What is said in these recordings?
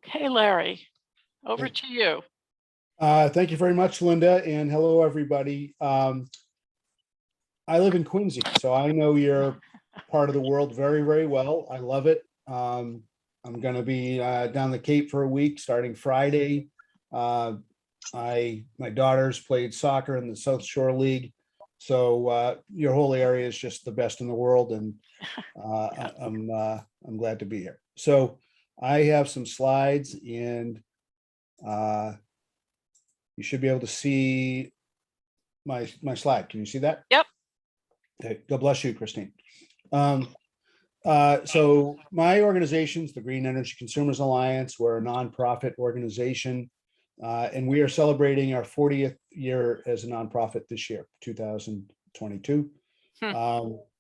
Okay, Larry, over to you. Thank you very much, Linda, and hello, everybody. I live in Quincy, so I know your part of the world very, very well. I love it. I'm going to be down the Cape for a week starting Friday. My daughters played soccer in the South Shore League, so your whole area is just the best in the world, and I'm glad to be here. So I have some slides, and you should be able to see my slide. Can you see that? Yep. Okay. God bless you, Christine. So my organization's the Green Energy Consumers Alliance. We're a nonprofit organization, and we are celebrating our 40th year as a nonprofit this year, 2022.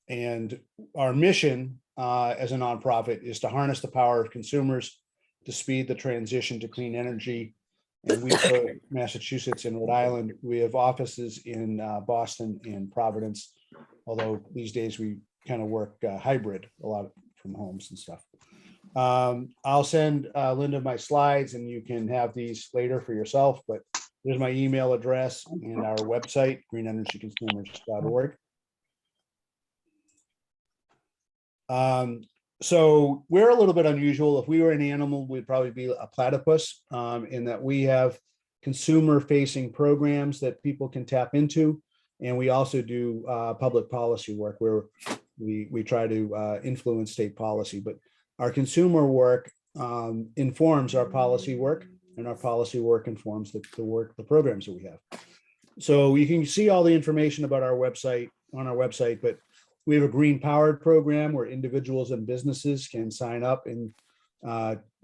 And our mission as a nonprofit is to harness the power of consumers to speed the transition to clean energy. And we, for Massachusetts and Rhode Island, we have offices in Boston and Providence, although these days we kind of work hybrid, a lot from homes and stuff. I'll send Linda my slides, and you can have these later for yourself, but there's my email address and our website, greenenergyconsumers.org. So we're a little bit unusual. If we were an animal, we'd probably be a platypus, in that we have consumer-facing programs that people can tap into, and we also do public policy work where we try to influence state policy. But our consumer work informs our policy work, and our policy work informs the programs that we have. So you can see all the information about our website on our website, but we have a green powered program where individuals and businesses can sign up and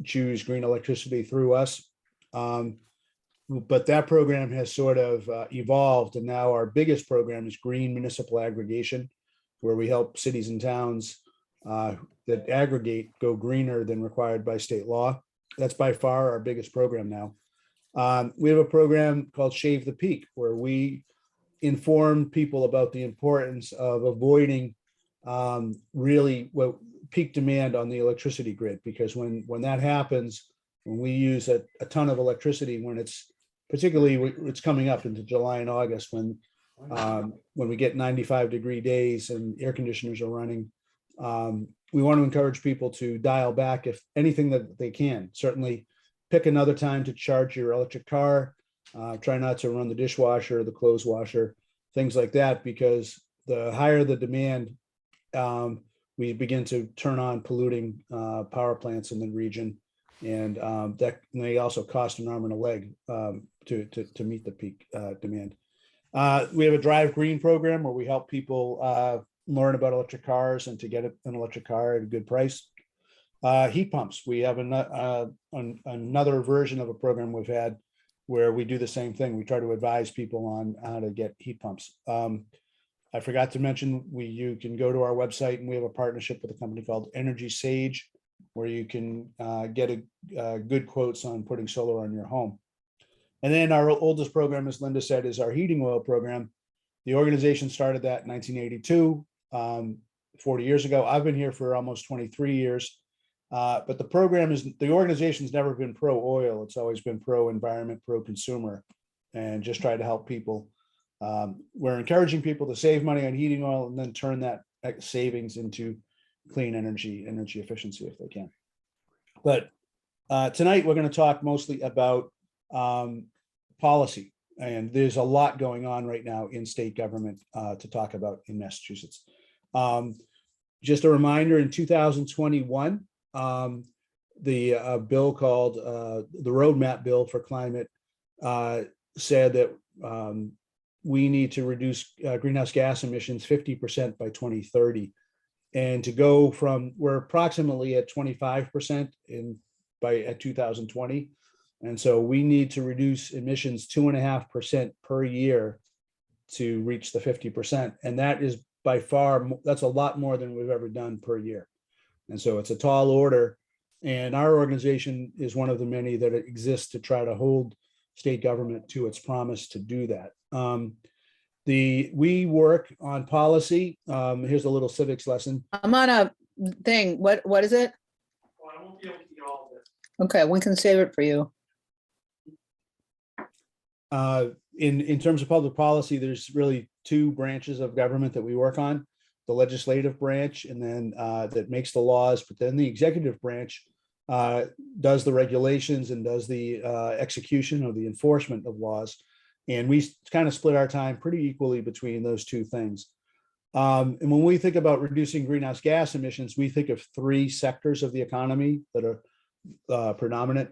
choose green electricity through us. But that program has sort of evolved, and now our biggest program is green municipal aggregation, where we help cities and towns that aggregate go greener than required by state law. That's by far our biggest program now. We have a program called Shave the Peak, where we inform people about the importance of avoiding really peak demand on the electricity grid, because when that happens, when we use a ton of electricity, when it's particularly it's coming up into July and August, when we get 95-degree days and air conditioners are running, we want to encourage people to dial back if anything that they can. Certainly pick another time to charge your electric car. Try not to run the dishwasher, the clothes washer, things like that, because the higher the demand, we begin to turn on polluting power plants in the region, and that may also cost an arm and a leg to meet the peak demand. We have a Drive Green program where we help people learn about electric cars and to get an electric car at a good price. Heat pumps. We have another version of a program we've had where we do the same thing. We try to advise people on how to get heat pumps. I forgot to mention, you can go to our website, and we have a partnership with a company called Energy Sage, where you can get good quotes on putting solar on your home. And then our oldest program, as Linda said, is our heating oil program. The organization started that in 1982, 40 years ago. I've been here for almost 23 years. But the organization's never been pro-oil. It's always been pro-environment, pro-consumer, and just try to help people. We're encouraging people to save money on heating oil and then turn that savings into clean energy efficiency if they can. But tonight we're going to talk mostly about policy, and there's a lot going on right now in state government to talk about in Massachusetts. Just a reminder, in 2021, the bill called the Roadmap Bill for Climate said that we need to reduce greenhouse gas emissions 50% by 2030, and to go from, we're approximately at 25% at 2020, and so we need to reduce emissions 2.5% per year to reach the 50%, and that is by far, that's a lot more than we've ever done per year. And so it's a tall order, and our organization is one of the many that exists to try to hold state government to its promise to do that. We work on policy. Here's a little civics lesson. I'm on a thing. What is it? Well, I won't be able to get all of it. Okay, we can save it for you. In terms of public policy, there's really two branches of government that we work on: the legislative branch, and then that makes the laws, but then the executive branch does the regulations and does the execution or the enforcement of laws. And we kind of split our time pretty equally between those two things. And when we think about reducing greenhouse gas emissions, we think of three sectors of the economy that are predominant.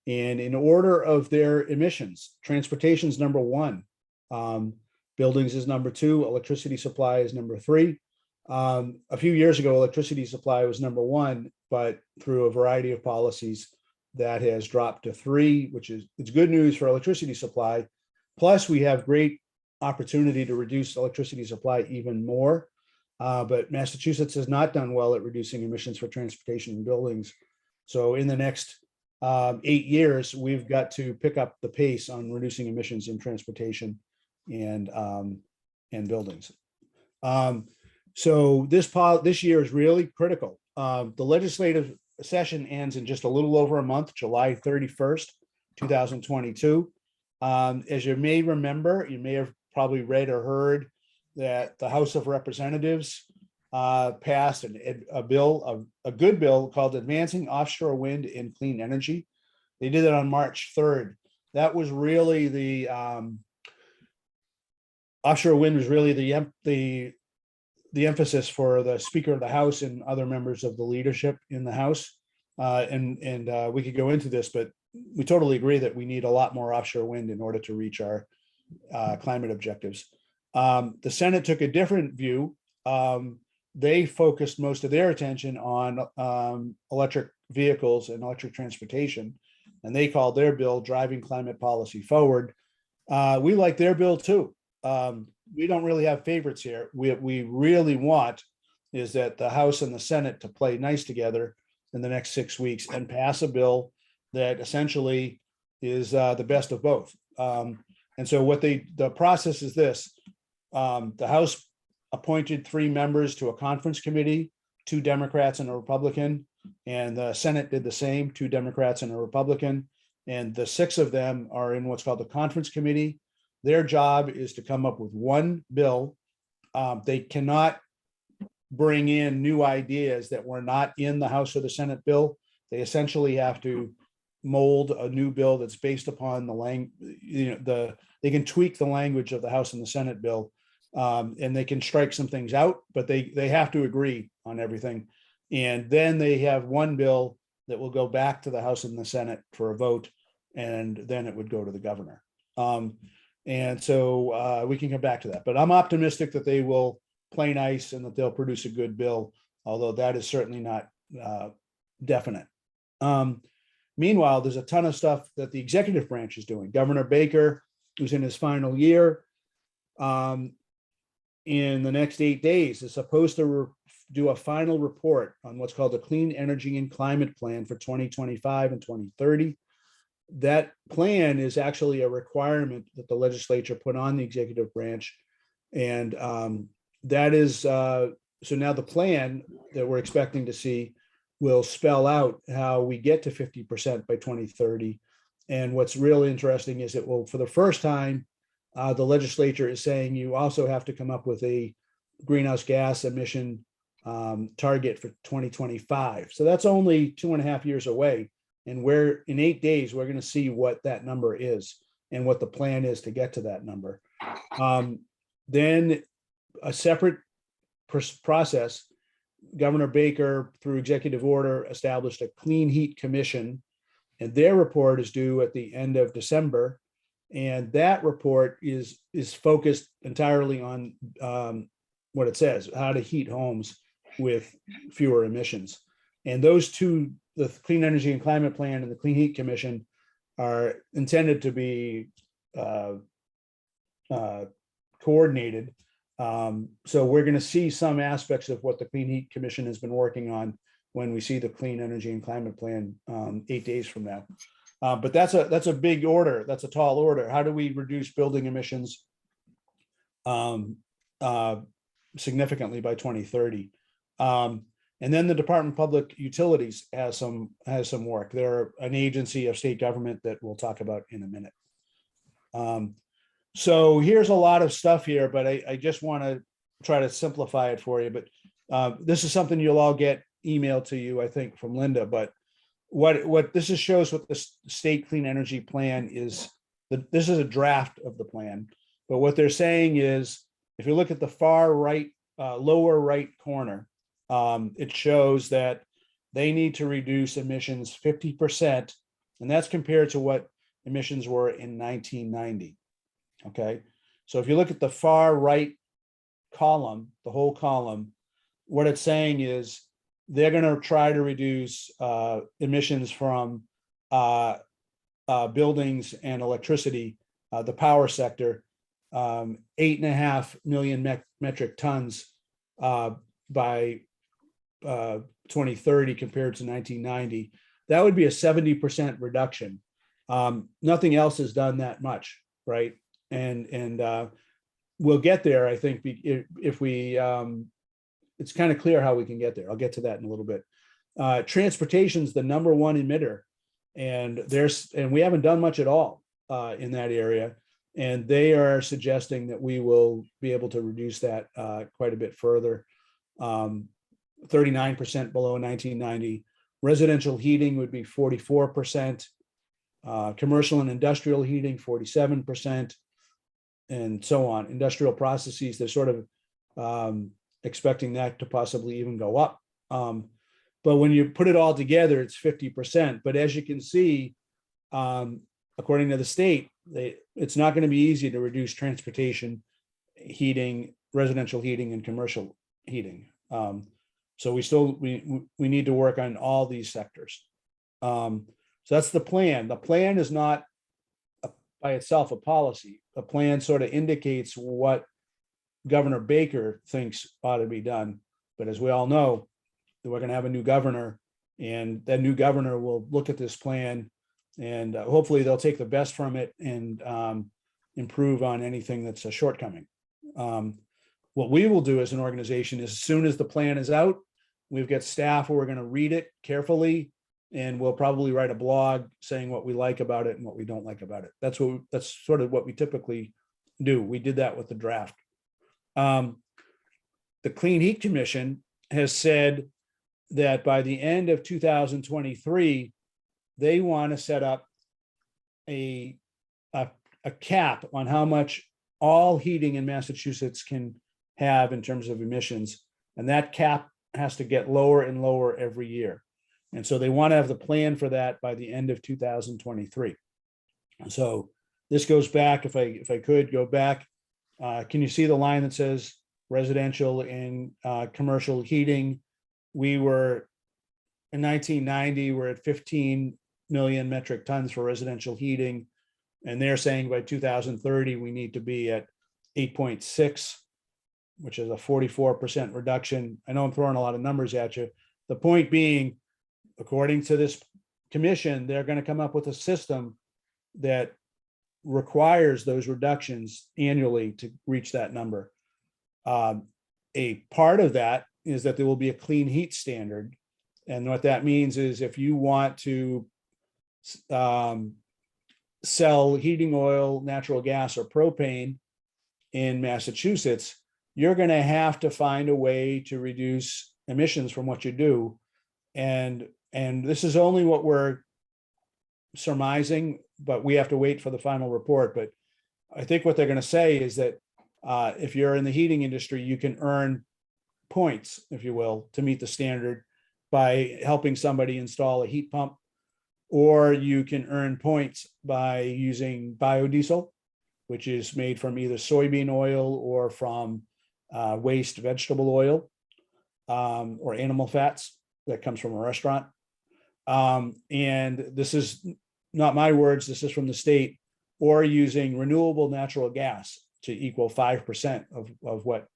And in order of their emissions, transportation is number one, buildings is number two, electricity supply is number three. A few years ago, electricity supply was number one, but through a variety of policies, that has dropped to three, which is, it's good news for electricity supply. Plus, we have great opportunity to reduce electricity supply even more. But Massachusetts has not done well at reducing emissions for transportation and buildings. So in the next 8 years, we've got to pick up the pace on reducing emissions in transportation and buildings. So this year is really critical. The legislative session ends in just a little over a month, July 31st, 2022. As you may remember, you may have probably read or heard that the House of Representatives passed a bill, a good bill called Advancing Offshore Wind and Clean Energy. They did it on March 3rd. That was really the offshore wind was really the emphasis for the Speaker of the House and other members of the leadership in the House. And we could go into this, but we totally agree that we need a lot more offshore wind in order to reach our climate objectives. The Senate took a different view. They focused most of their attention on electric vehicles and electric transportation, and they called their bill Driving Climate Policy Forward. We like their bill too. We don't really have favorites here. We really want is that the House and the Senate to play nice together in the next 6 weeks and pass a bill that essentially is the best of both. And so the process is this: the House appointed 3 members to a conference committee, 2 Democrats and a Republican, and the Senate did the same, 2 Democrats and a Republican, and the 6 of them are in what's called the conference committee. Their job is to come up with one bill. They cannot bring in new ideas that were not in the House or the Senate bill. They essentially have to mold a new bill that's based upon they can tweak the language of the House and the Senate bill, and they can strike some things out, but they have to agree on everything. And then they have one bill that will go back to the House and the Senate for a vote, and then it would go to the governor. And so we can come back to that, but I'm optimistic that they will play nice and that they'll produce a good bill, although that is certainly not definite. Meanwhile, there's a ton of stuff that the executive branch is doing. Governor Baker, who's in his final year, in the next 8 days, is supposed to do a final report on what's called the Clean Energy and Climate Plan for 2025 and 2030. That plan is actually a requirement that the legislature put on the executive branch. And that is, so now the plan that we're expecting to see will spell out how we get to 50% by 2030. And what's really interesting is it will, for the first time, the legislature is saying you also have to come up with a greenhouse gas emission target for 2025. So that's only 2.5 years away. And we're in 8 days, we're going to see what that number is and what the plan is to get to that number. Then a separate process, Governor Baker, through executive order, established a Clean Heat Commission, and their report is due at the end of December. And that report is focused entirely on what it says, how to heat homes with fewer emissions. And those two, the Clean Energy and Climate Plan and the Clean Heat Commission, are intended to be coordinated. So we're going to see some aspects of what the Clean Heat Commission has been working on when we see the Clean Energy and Climate Plan 8 days from now. But that's a big order. That's a tall order. How do we reduce building emissions significantly by 2030? And then the Department of Public Utilities has some work. They're an agency of state government that we'll talk about in a minute. So here's a lot of stuff here, but I just want to try to simplify it for you. But this is something you'll all get emailed to you, I think, from Linda. But what this shows what the state clean energy plan is. This is a draft of the plan. But what they're saying is, if you look at the far right, lower right corner, it shows that they need to reduce emissions 50%, and that's compared to what emissions were in 1990. Okay, so if you look at the far right column, the whole column, what it's saying is they're going to try to reduce emissions from buildings and electricity, the power sector, 8.5 million metric tons by 2030 compared to 1990. That would be a 70% reduction. Nothing else has done that much, right? And we'll get there, I think, if we, it's kind of clear how we can get there. I'll get to that in a little bit. Transportation's the number one emitter, and we haven't done much at all in that area. And they are suggesting that we will be able to reduce that quite a bit further. 39% below 1990. Residential heating would be 44%. Commercial and industrial heating, 47%, and so on. Industrial processes, they're sort of expecting that to possibly even go up. But when you put it all together, it's 50%. But as you can see, according to the state, it's not going to be easy to reduce transportation, heating, residential heating, and commercial heating. So we need to work on all these sectors. So that's the plan. The plan is not by itself a policy. The plan sort of indicates what Governor Baker thinks ought to be done. But as we all know, we're going to have a new governor, and that new governor will look at this plan, and hopefully they'll take the best from it and improve on anything that's a shortcoming. What we will do as an organization is, as soon as the plan is out, we've got staff who are going to read it carefully, and we'll probably write a blog saying what we like about it and what we don't like about it. That's sort of what we typically do. We did that with the draft. The Clean Heat Commission has said that by the end of 2023, they want to set up a cap on how much all heating in Massachusetts can have in terms of emissions. And that cap has to get lower and lower every year. And so they want to have the plan for that by the end of 2023. So this goes back, if I could go back, can you see the line that says residential and commercial heating? We were in 1990, we're at 15 million metric tons for residential heating. And they're saying by 2030, we need to be at 8.6, which is a 44% reduction. I know I'm throwing a lot of numbers at you. The point being, according to this commission, they're going to come up with a system that requires those reductions annually to reach that number. A part of that is that there will be a clean heat standard. And what that means is, if you want to sell heating oil, natural gas, or propane in Massachusetts, you're going to have to find a way to reduce emissions from what you do. And this is only what we're surmising, but we have to wait for the final report. But I think what they're going to say is that if you're in the heating industry, you can earn points, if you will, to meet the standard by helping somebody install a heat pump, or you can earn points by using biodiesel, which is made from either soybean oil or from waste vegetable oil, or animal fats that comes from a restaurant. And this is not my words, this is from the state, or using renewable natural gas to equal 5% of what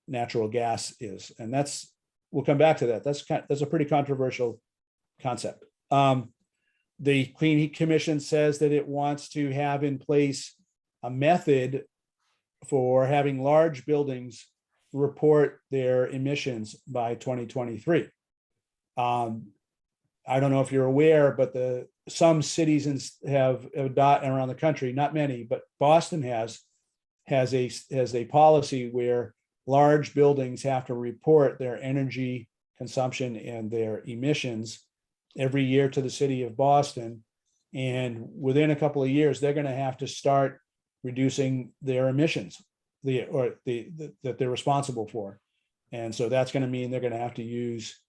natural gas is. And we'll come back to that. That's a pretty controversial concept. The Clean Heat Commission says that it wants to have in place a method for having large buildings report their emissions by 2023. I don't know if you're aware, but some cities have around the country, not many, but Boston has a policy where large buildings have to report their energy consumption and their emissions every year to the city of Boston. And within a couple of years, they're going to have to start reducing their emissions that they're responsible for. And so that's going to mean they're going to have to use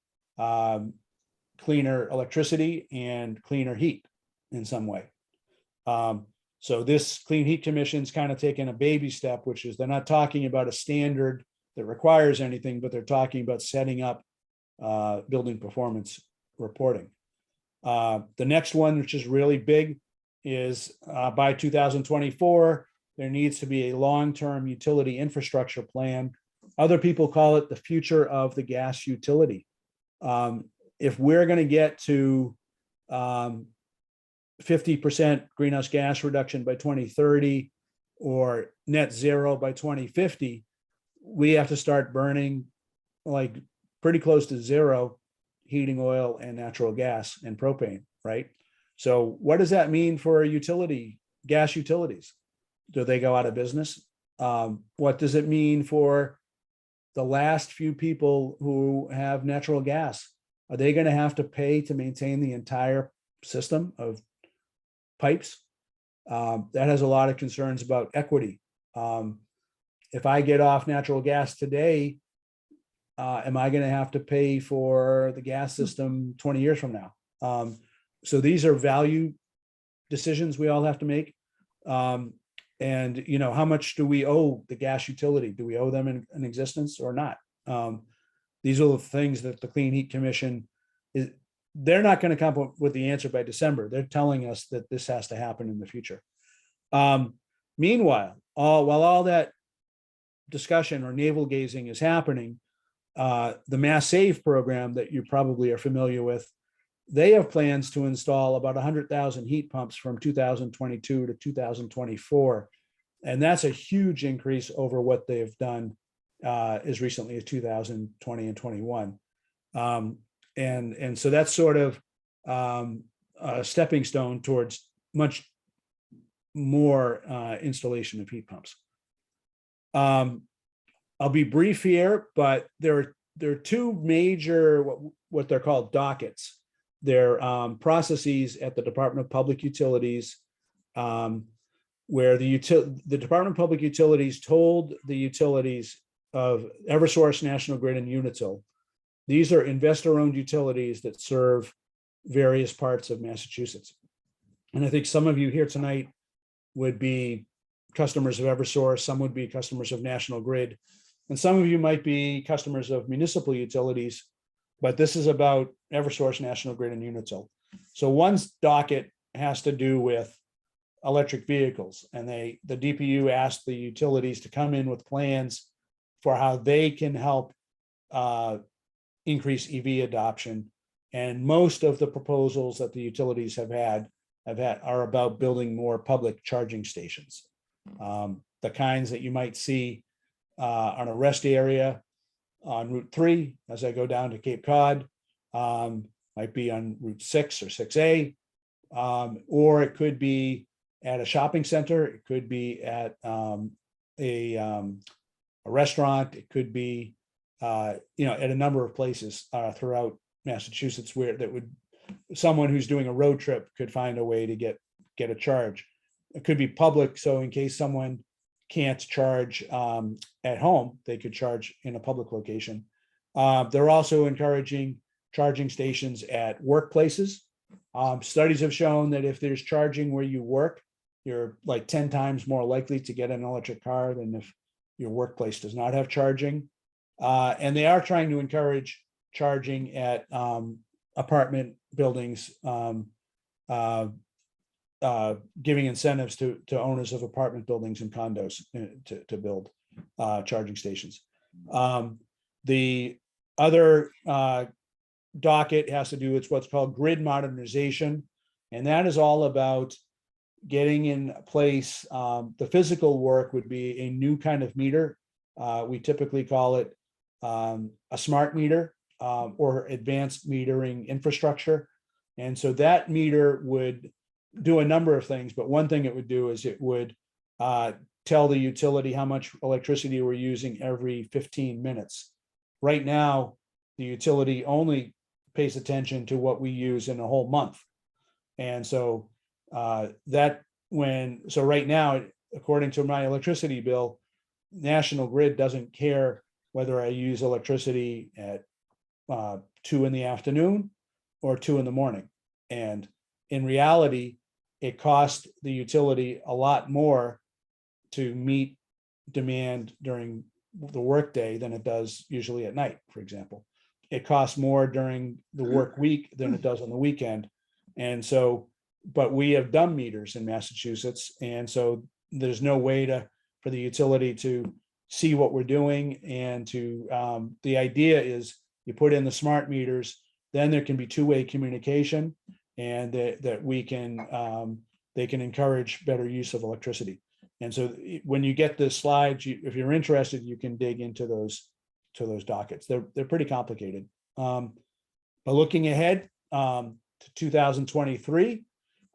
cleaner electricity and cleaner heat in some way. So this Clean Heat Commission's kind of taking a baby step, which is they're not talking about a standard that requires anything, but they're talking about setting up building performance reporting. The next one, which is really big, is by 2024, there needs to be a long-term utility infrastructure plan. Other people call it the future of the gas utility. If we're going to get to 50% greenhouse gas reduction by 2030 or net zero by 2050, we have to start burning like pretty close to zero heating oil and natural gas and propane, right? So what does that mean for gas utilities? Do they go out of business? What does it mean for the last few people who have natural gas? Are they going to have to pay to maintain the entire system of pipes? That has a lot of concerns about equity. If I get off natural gas today, am I going to have to pay for the gas system 20 years from now? So these are value decisions we all have to make. And, how much do we owe the gas utility? Do we owe them an existence or not? These are the things that the Clean Heat Commission they're not going to come up with the answer by December. They're telling us that this has to happen in the future. Meanwhile, while all that discussion or navel gazing is happening, the Mass Save program that you probably are familiar with, they have plans to install about 100,000 heat pumps from 2022 to 2024. And that's a huge increase over what they've done as recently as 2020 and 21. And so that's sort of a stepping stone towards much more installation of heat pumps. I'll be brief here, but there are two major, what they're called dockets. They're processes at the Department of Public Utilities, where the Department of Public Utilities told the utilities of Eversource, National Grid, and Unitil, these are investor-owned utilities that serve various parts of Massachusetts. And I think some of you here tonight would be customers of Eversource, some would be customers of National Grid, and some of you might be customers of municipal utilities, but this is about Eversource, National Grid, and Unitil. So one's docket has to do with electric vehicles, and the DPU asked the utilities to come in with plans for how they can help increase EV adoption. And most of the proposals that the utilities have had are about building more public charging stations. The kinds that you might see on a rest area on Route 3 as I go down to Cape Cod, might be on Route 6 or 6A, or it could be at a shopping center, it could be at a restaurant, it could be at a number of places throughout Massachusetts where someone who's doing a road trip could find a way to get a charge. It could be public, so in case someone can't charge at home, they could charge in a public location. They're also encouraging charging stations at workplaces. Studies have shown that if there's charging where you work, you're like 10 times more likely to get an electric car than if your workplace does not have charging. And they are trying to encourage charging at apartment buildings, giving incentives to owners of apartment buildings and condos to build charging stations. The other docket has to do with what's called grid modernization, and that is all about getting in place. The physical work would be a new kind of meter. We typically call it a smart meter, or advanced metering infrastructure. And so that meter would do a number of things, but one thing it would do is it would tell the utility how much electricity we're using every 15 minutes. Right now, the utility only pays attention to what we use in a whole month. And so right now, according to my electricity bill, National Grid doesn't care whether I use electricity at 2 p.m. or 2 a.m. And in reality, it costs the utility a lot more to meet demand during the workday than it does usually at night, for example. It costs more during the work week than it does on the weekend. And so, but we have dumb meters in Massachusetts. And so there's no way for the utility to see what we're doing. And the idea is you put in the smart meters, then there can be two-way communication, and that we can, they can encourage better use of electricity. And so when you get the slides, if you're interested, you can dig into those dockets. They're pretty complicated. But looking ahead to 2023,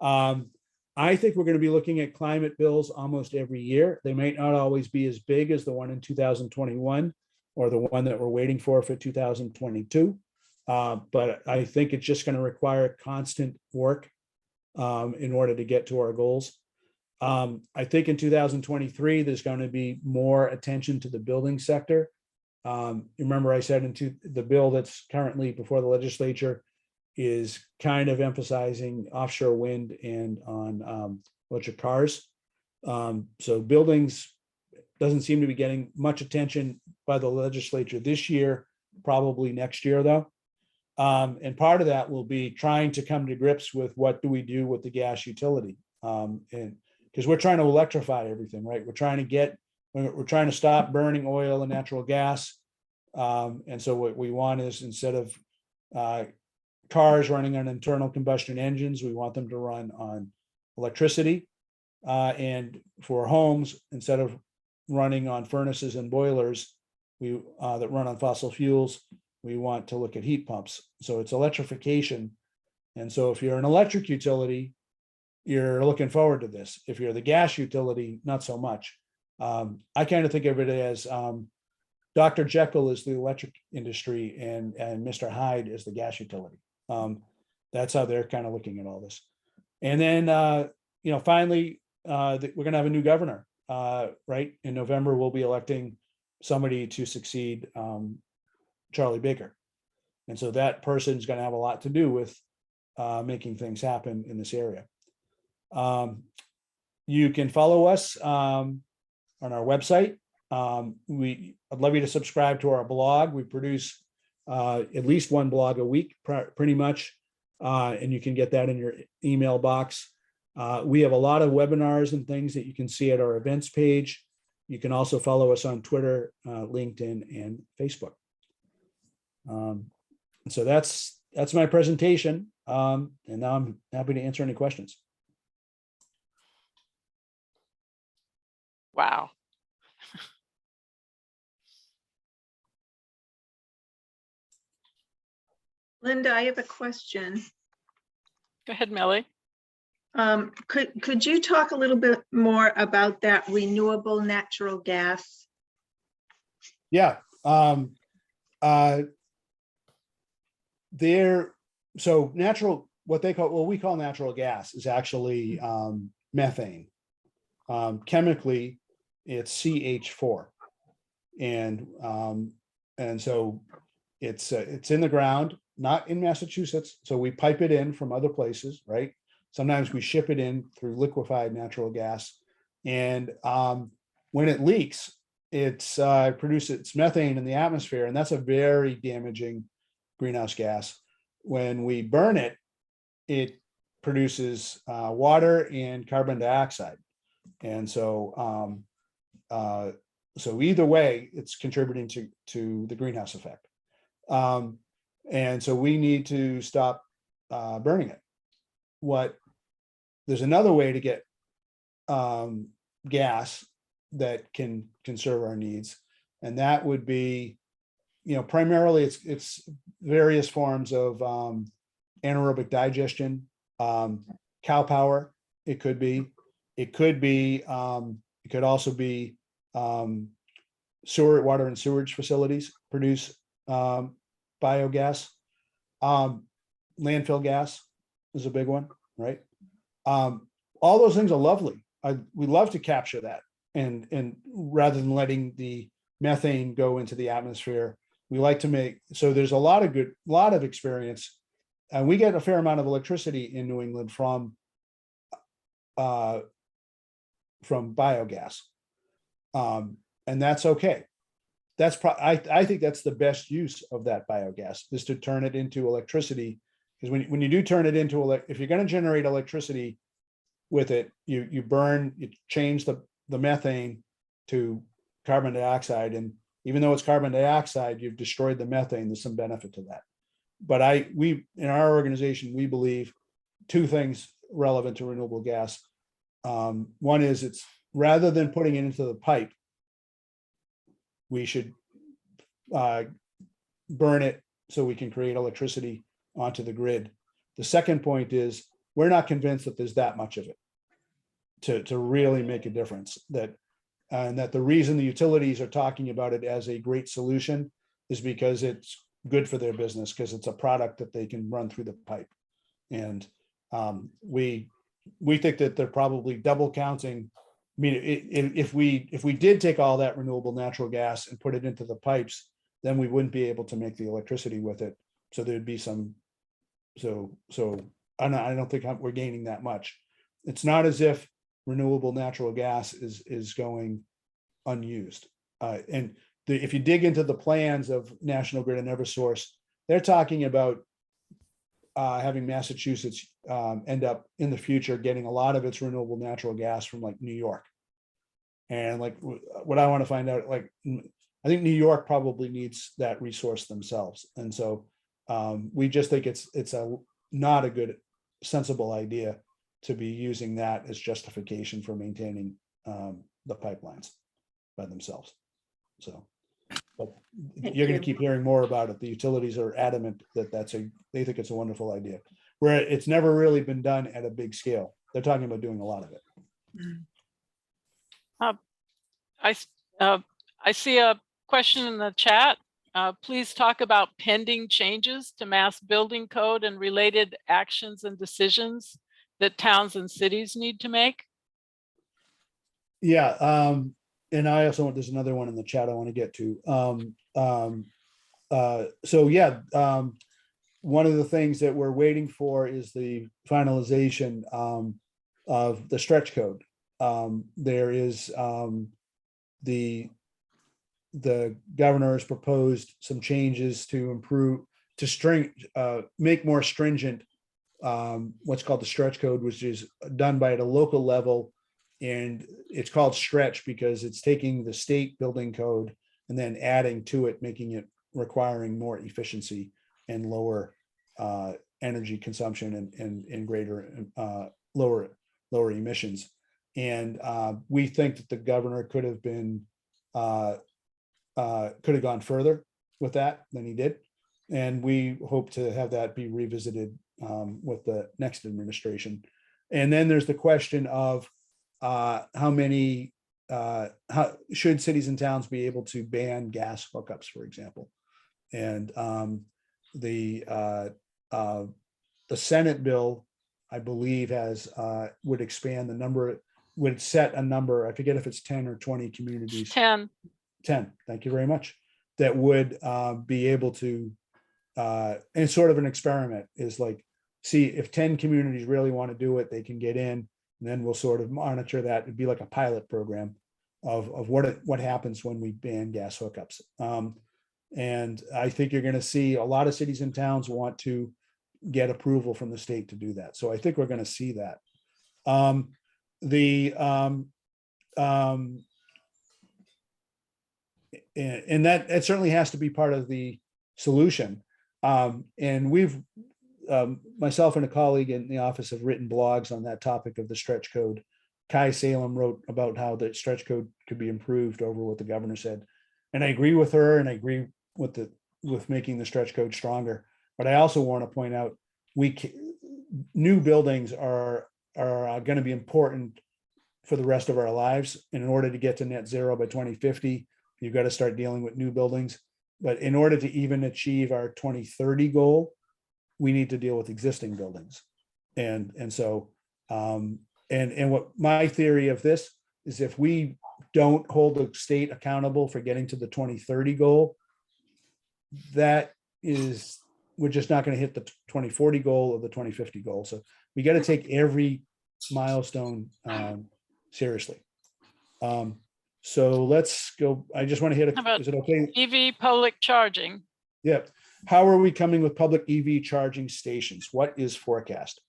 I think we're going to be looking at climate bills almost every year. They might not always be as big as the one in 2021 or the one that we're waiting for 2022. But I think it's just going to require constant work in order to get to our goals. I think in 2023, there's going to be more attention to the building sector. Remember I said into the bill that's currently before the legislature is kind of emphasizing offshore wind and on electric cars. So buildings doesn't seem to be getting much attention by the legislature this year, probably next year though. And part of that will be trying to come to grips with what do we do with the gas utility. And because we're trying to electrify everything, right? We're trying to stop burning oil and natural gas. And so what we want is, instead of cars running on internal combustion engines, we want them to run on electricity. And for homes, instead of running on furnaces and boilers that run on fossil fuels, we want to look at heat pumps. So it's electrification. And so if you're an electric utility, you're looking forward to this. If you're the gas utility, not so much. I kind of think of it as Dr. Jekyll is the electric industry and Mr. Hyde is the gas utility. That's how they're kind of looking at all this. And then, finally, we're going to have a new governor, right? In November, we'll be electing somebody to succeed Charlie Baker. And so that person is going to have a lot to do with making things happen in this area. You can follow us on our website. I'd love you to subscribe to our blog. We produce at least one blog a week, pretty much, and you can get that in your email box. We have a lot of webinars and things that you can see at our events page. You can also follow us on Twitter, LinkedIn, and Facebook. So that's my presentation, and now I'm happy to answer any questions. Wow. Linda, I have a question. Go ahead, Millie. Could you talk a little bit more about that renewable natural gas? Yeah. What we call natural gas is actually methane. Chemically, it's CH4, and so it's in the ground, not in Massachusetts. So we pipe it in from other places, right? Sometimes we ship it in through liquefied natural gas, and when it leaks, it produces methane in the atmosphere, and that's a very damaging greenhouse gas. When we burn it, it produces water and carbon dioxide, and so either way, it's contributing to the greenhouse effect. And so we need to stop burning it. There's another way to get gas that can serve our needs, and that would be primarily it's various forms of anaerobic digestion, cow power. It could be, it could also be sewer, water and sewage facilities produce biogas. Landfill gas is a big one, right? All those things are lovely. We love to capture that, and rather than letting the methane go into the atmosphere, we like to make, so there's a lot of experience, and we get a fair amount of electricity in New England from biogas, and that's okay. I think that's the best use of that biogas, is to turn it into electricity. Because when you do turn it into, if you're going to generate electricity with it, you change the methane to carbon dioxide, and even though it's carbon dioxide, you've destroyed the methane. There's some benefit to that. But we in our organization, we believe two things relevant to renewable gas. One is, it's rather than putting it into the pipe, we should burn it so we can create electricity onto the grid. The second point is, we're not convinced that there's that much of it to really make a difference. And that the reason the utilities are talking about it as a great solution is because it's good for their business, because it's a product that they can run through the pipe. And we think that they're probably double counting. I mean, if we did take all that renewable natural gas and put it into the pipes, then we wouldn't be able to make the electricity with it. So there'd be some, so I don't think we're gaining that much. It's not as if renewable natural gas is going unused. If you dig into the plans of National Grid and Eversource, they're talking about having Massachusetts end up in the future getting a lot of its renewable natural gas from like New York. And like what I want to find out, like, I think New York probably needs that resource themselves. And so we just think it's not a good, sensible idea to be using that as justification for maintaining the pipelines by themselves. So, but you're going to keep hearing more about it. The utilities are adamant that they think it's a wonderful idea, where it's never really been done at a big scale. They're talking about doing a lot of it. I see a question in the chat. Please talk about pending changes to mass building code and related actions and decisions that towns and cities need to make. Yeah. And I also want, there's another one in the chat I want to get to. So yeah, one of the things that we're waiting for is the finalization of the stretch code. There is the governor has proposed some changes to improve, to make more stringent what's called the stretch code, which is done by at a local level. And it's called stretch because it's taking the state building code and then adding to it, making it requiring more efficiency and lower energy consumption and greater lower emissions. And we think that the governor could have gone further with that than he did. And we hope to have that be revisited with the next administration. And then there's the question of how should cities and towns be able to ban gas hookups, for example. And the Senate bill, I believe, would expand the number, would set a number, I forget if it's 10 or 20 communities. 10. Thank you very much. That would be able to, and sort of an experiment, is like, see if 10 communities really want to do it, they can get in, and then we'll sort of monitor that. It'd be like a pilot program of what happens when we ban gas hookups. And I think you're going to see a lot of cities and towns want to get approval from the state to do that. So I think we're going to see that. And that it certainly has to be part of the solution. And we've, myself and a colleague in the office have written blogs on that topic of the stretch code. Kai Salem wrote about how the stretch code could be improved over what the governor said. And I agree with her, and I agree with making the stretch code stronger. But I also want to point out, new buildings are going to be important for the rest of our lives. And in order to get to net zero by 2050, you've got to start dealing with new buildings. But in order to even achieve our 2030 goal, we need to deal with existing buildings. And what my theory of this is, if we don't hold the state accountable for getting to the 2030 goal, we're just not going to hit the 2040 goal or the 2050 goal. So we got to take every milestone seriously. So let's go. I just want to hit How about is it okay? EV public charging. Yeah. How are we coming with public EV charging stations? What is forecast?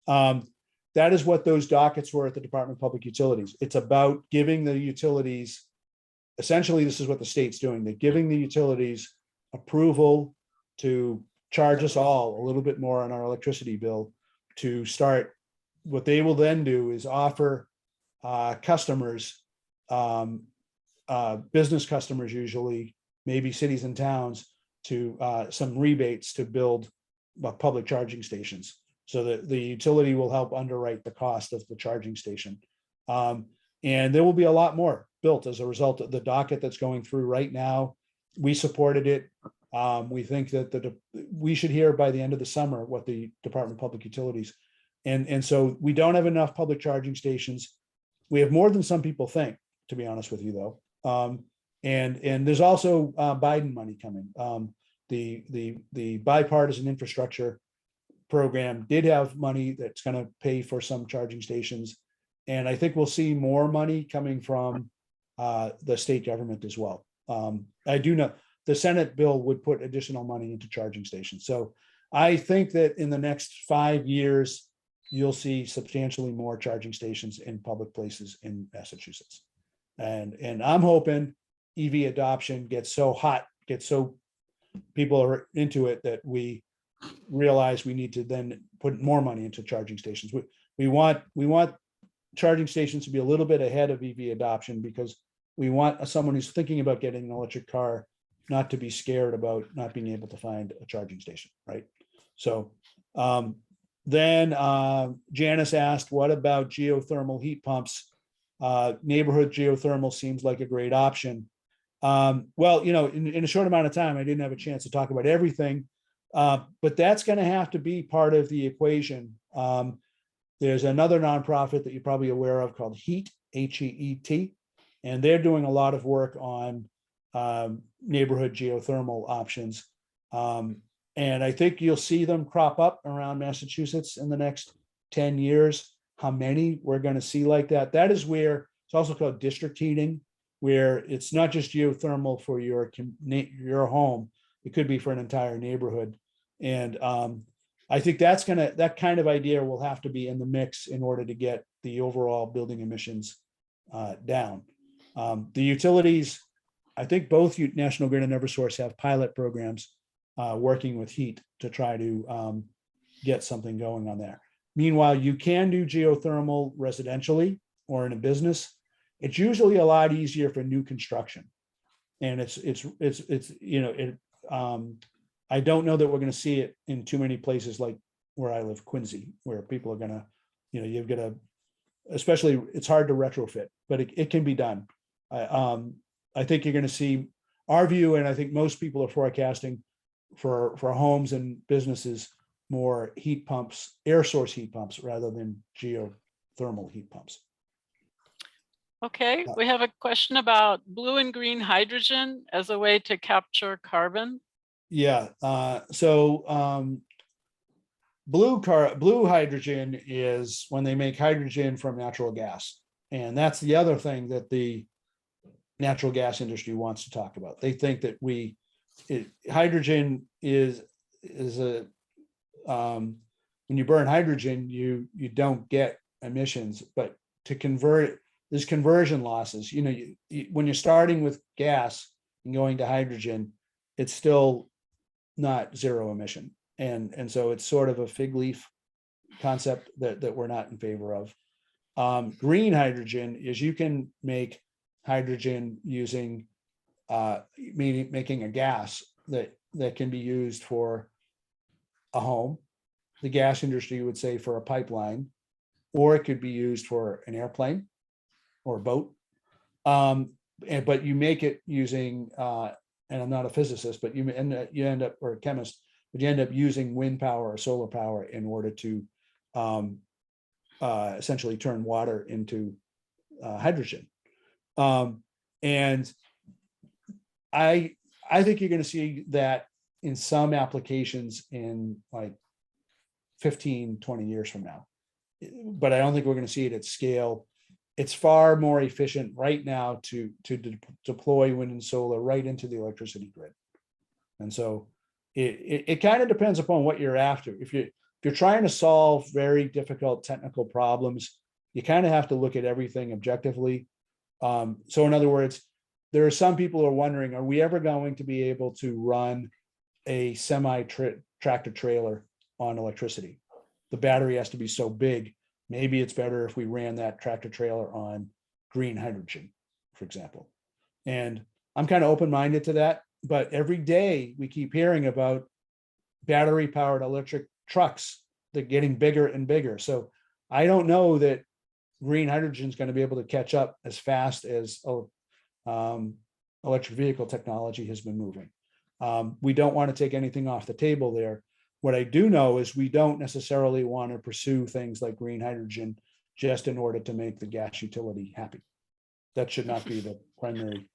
That is what those dockets were at the Department of Public Utilities. It's about giving the utilities, essentially, this is what the state's doing. They're giving the utilities approval to charge us all a little bit more on our electricity bill to start. What they will then do is offer customers, business customers, usually, maybe cities and towns, to some rebates to build public charging stations, so that the utility will help underwrite the cost of the charging station. And there will be a lot more built as a result of the docket that's going through right now. We supported it. We think that we should hear by the end of the summer what the Department of Public Utilities, and so we don't have enough public charging stations. We have more than some people think, to be honest with you, though. And there's also Biden money coming. The bipartisan infrastructure program did have money that's going to pay for some charging stations, and I think we'll see more money coming from the state government as well. I do know the Senate bill would put additional money into charging stations, so I think that in the next 5 years you'll see substantially more charging stations in public places in Massachusetts, and I'm hoping EV adoption gets so hot, people are into it, that we realize we need to then put more money into charging stations. We want charging stations to be a little bit ahead of EV adoption, because we want someone who's thinking about getting an electric car not to be scared about not being able to find a charging station, right? So then Janice asked, what about geothermal heat pumps? Neighborhood geothermal seems like a great option. Well, in a short amount of time, I didn't have a chance to talk about everything, but that's going to have to be part of the equation. There's another nonprofit that you're probably aware of called HEAT, HEET, and they're doing a lot of work on neighborhood geothermal options. And I think you'll see them crop up around Massachusetts in the next 10 years. How many we're going to see like that? That is where it's also called district heating, where it's not just geothermal for your home, it could be for an entire neighborhood. And I think that kind of idea will have to be in the mix in order to get the overall building emissions down. The utilities, I think both National Grid and Eversource have pilot programs working with heat to try to get something going on there. Meanwhile, you can do geothermal residentially or in a business. It's usually a lot easier for new construction, and I don't know that we're going to see it in too many places like where I live, Quincy, where people are going to, you've got to, especially it's hard to retrofit, but it can be done. I think you're going to see our view, and I think most people are forecasting for homes and businesses more heat pumps, air source heat pumps, rather than geothermal heat pumps. Okay, we have a question about blue and green hydrogen as a way to capture carbon. Yeah, so blue hydrogen is when they make hydrogen from natural gas, and that's the other thing that the natural gas industry wants to talk about. They think that hydrogen is a when you burn hydrogen, you don't get emissions, but to convert it, there's conversion losses. When you're starting with gas and going to hydrogen, it's still not zero emission, and so it's sort of a fig leaf concept that we're not in favor of. Green hydrogen is you can make hydrogen using making a gas that can be used for a home. The gas industry would say for a pipeline, or it could be used for an airplane or a boat. But you make it using, and I'm not a physicist, but you end up, or a chemist, but you end up using wind power or solar power in order to essentially turn water into hydrogen. And I think you're going to see that in some applications in like 15, 20 years from now. But I don't think we're going to see it at scale. It's far more efficient right now to deploy wind and solar right into the electricity grid. And so it kind of depends upon what you're after. If you're trying to solve very difficult technical problems, you kind of have to look at everything objectively. So in other words, there are some people who are wondering, are we ever going to be able to run a semi-tractor trailer on electricity? The battery has to be so big. Maybe it's better if we ran that tractor trailer on green hydrogen, for example. And I'm kind of open-minded to that, but every day we keep hearing about battery-powered electric trucks that are getting bigger and bigger. So I don't know that green hydrogen is going to be able to catch up as fast as electric vehicle technology has been moving. We don't want to take anything off the table there. What I do know is we don't necessarily want to pursue things like green hydrogen just in order to make the gas utility happy. That should not be the primary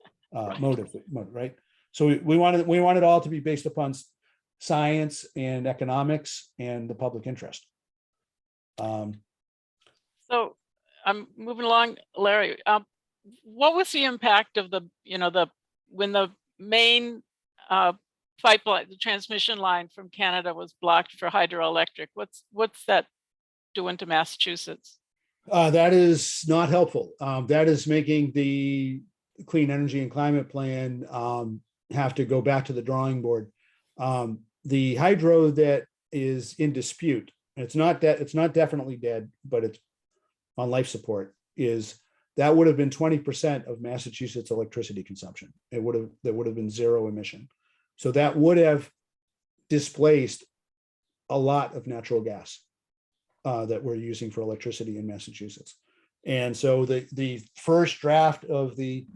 motive, right? So we want it all to be based upon science and economics and the public interest. So I'm moving along, Larry. What was the impact of when the main pipeline, the transmission line from Canada was blocked for hydroelectric? What's that doing to Massachusetts? That is not helpful. That is making the Clean Energy and Climate Plan have to go back to the drawing board. The hydro that is in dispute, it's not definitely dead, but it's on life support, that would have been 20% of Massachusetts electricity consumption. That would have been zero emission. So that would have displaced a lot of natural gas that we're using for electricity in Massachusetts. And so the first draft of the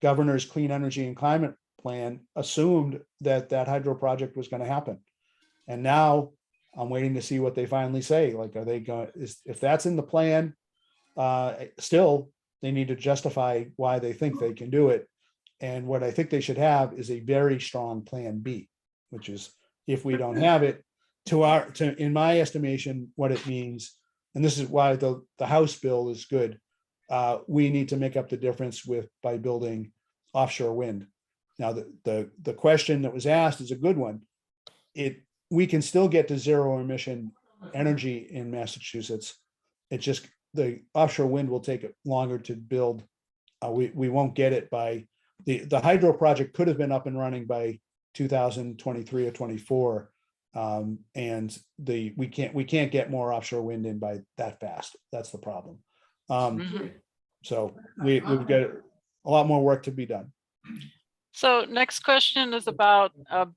governor's Clean Energy and Climate Plan assumed that hydro project was going to happen. And now I'm waiting to see what they finally say. Like, are they going, if that's in the plan, still, they need to justify why they think they can do it. And what I think they should have is a very strong plan B, which is if we don't have it, in my estimation, what it means, and this is why the House bill is good. We need to make up the difference by building offshore wind. Now, the question that was asked is a good one. We can still get to zero emission energy in Massachusetts. It's just the offshore wind will take longer to build. We won't get it by the hydro project could have been up and running by 2023 or 24. And we can't get more offshore wind in by that fast. That's the problem. So we've got a lot more work to be done. So next question is about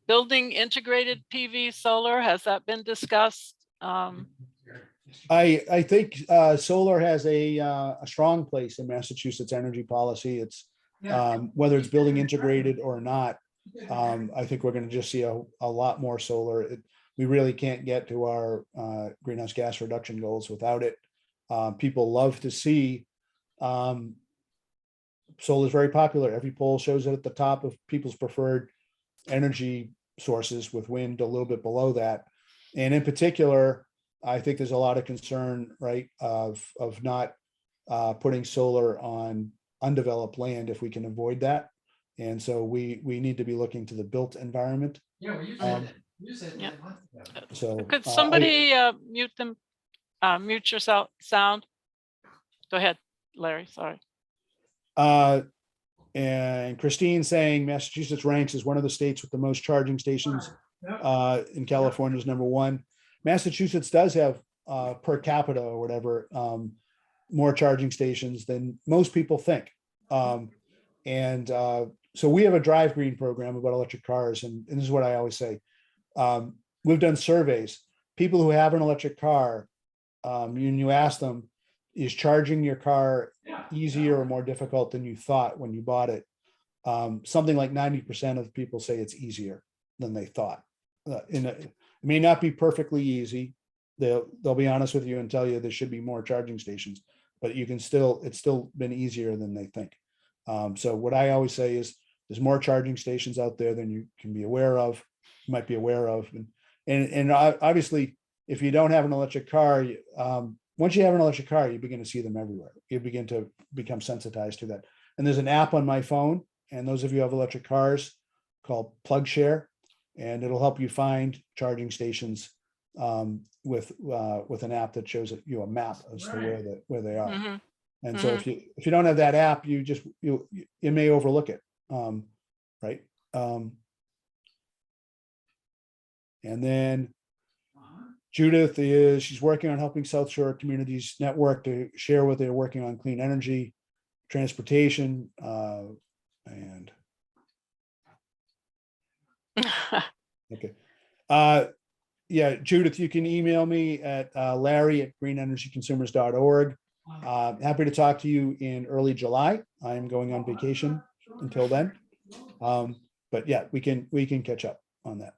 building integrated PV solar. Has that been discussed? I think solar has a strong place in Massachusetts energy policy. It's whether it's building integrated or not. I think we're going to just see a lot more solar. We really can't get to our greenhouse gas reduction goals without it. People love to see solar is very popular. Every poll shows it at the top of people's preferred energy sources, with wind a little bit below that. And in particular, I think there's a lot of concern, right, of not putting solar on undeveloped land if we can avoid that. And so we need to be looking to the built environment. Yeah, we use it. Yeah. So could somebody mute your sound? Go ahead, Larry. Sorry. And Christine saying Massachusetts ranks as one of the states with the most charging stations. In California is number one. Massachusetts does have per capita or whatever more charging stations than most people think. so we have a Drive Green program about electric cars, and this is what I always say. We've done surveys. People who have an electric car, you ask them, is charging your car easier or more difficult than you thought when you bought it? Something like 90% of people say it's easier than they thought. It may not be perfectly easy. They'll be honest with you and tell you there should be more charging stations, but it's still been easier than they think. So what I always say is there's more charging stations out there than you can be aware of, might be aware of. And obviously, if you don't have an electric car, once you have an electric car, you begin to see them everywhere. You begin to become sensitized to that. And there's an app on my phone, and those of you who have electric cars, called PlugShare, and it'll help you find charging stations with an app that shows you a map as to where they are. Mhm. And so if you don't have that app, you may overlook it, right? And then Judith she's working on helping South Shore Communities Network to share what they're working on clean energy, transportation, and okay. Yeah, Judith, you can email me at larry@greenenergyconsumers.org. Happy to talk to you in early July. I'm going on vacation until then. But yeah, we can catch up on that.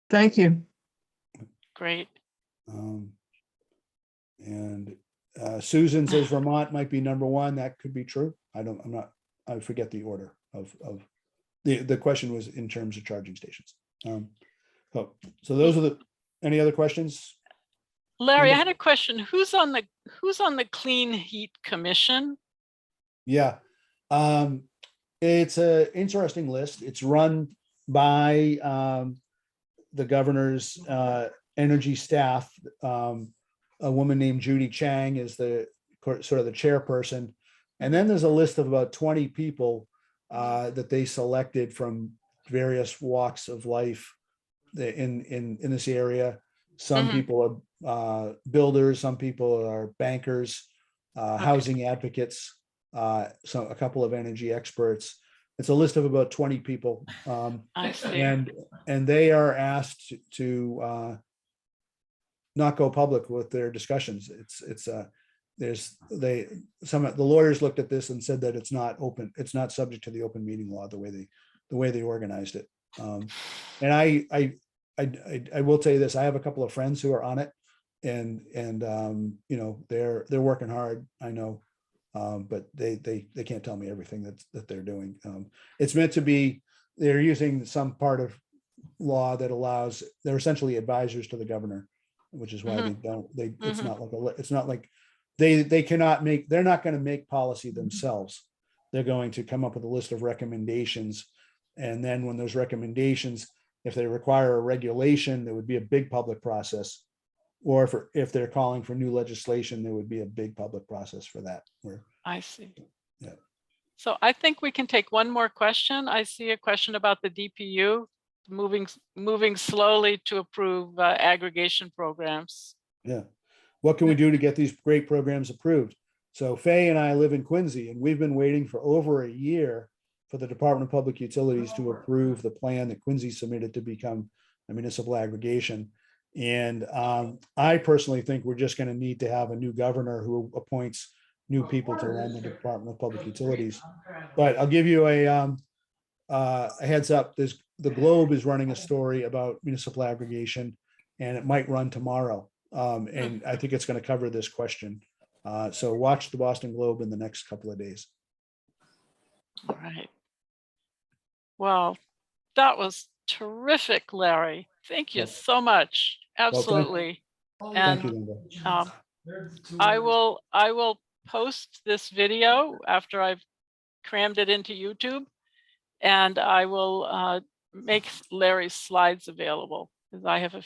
Thank you. Great. And Susan says Vermont might be -- that could be true. I forget the order of the question was in terms of charging stations. So those are any other questions? Larry, I had a question. Who's on the Clean Heat Commission? Yeah. It's an interesting list. It's run by the governor's energy staff. A woman named Judy Chang is the sort of the chairperson. And then there's a list of about 20 people that they selected from various walks of life in this area. Some people are builders, some people are bankers, housing advocates, so a couple of energy experts. It's a list of about 20 people. I see. And they are asked to not go public with their discussions. The lawyers looked at this and said that it's not open, it's not subject to the open meeting law, the way they organized it. And I will tell you this, I have a couple of friends who are on it, and they're working hard, I know, but they can't tell me everything that they're doing. It's meant to be, they're using some part of law that allows, they're essentially advisors to the governor, which is why it's not like they cannot make, they're not going to make policy themselves. They're going to come up with a list of recommendations. And then when those recommendations, if they require a regulation, there would be a big public process. Or if they're calling for new legislation, there would be a big public process for that. I see. Yeah. So I think we can take one more question. I see a question about the DPU moving slowly to approve aggregation programs. Yeah. What can we do to get these great programs approved? So Faye and I live in Quincy, and we've been waiting for over a year for the Department of Public Utilities to approve the plan that Quincy submitted to become a municipal aggregation. And I personally think we're just going to need to have a new governor who appoints new people to run the Department of Public Utilities. But I'll give you a heads up. The Globe is running a story about municipal aggregation, and it might run tomorrow. And I think it's going to cover this question. So watch the Boston Globe in the next couple of days. All right. Well, that was terrific, Larry. Thank you so much. Absolutely. Thank you, And Linda. I will post this video after I've crammed it into YouTube, and I will make Larry's slides available, because I have a